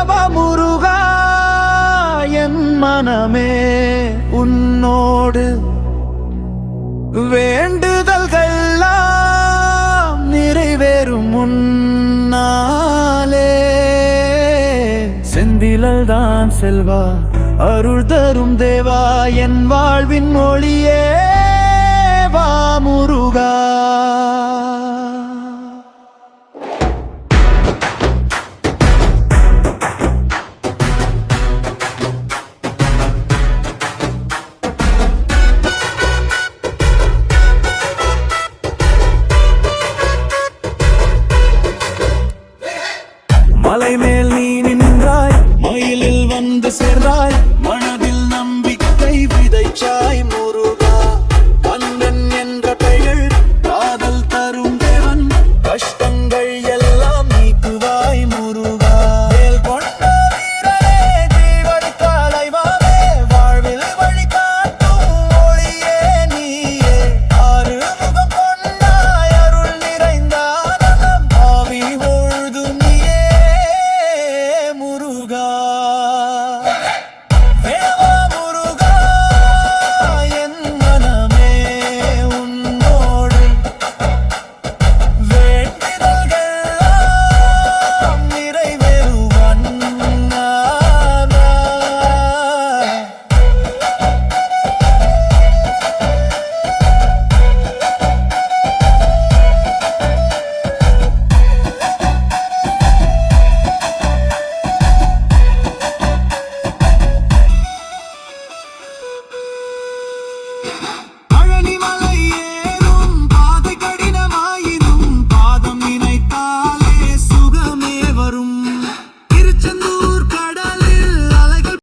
முருகா என் மனமே உன்னோடு வேண்டுதல்கள்லாம் நிறைவேறும் முன்னாலே செந்திலல் தான் செல்வா அருள் தரும் தேவா என் வாழ்வின் மொழியே வா முருகா. மலை மேல் நீ நின்றாய், மயிலில் வந்து சேர்ந்தாய்,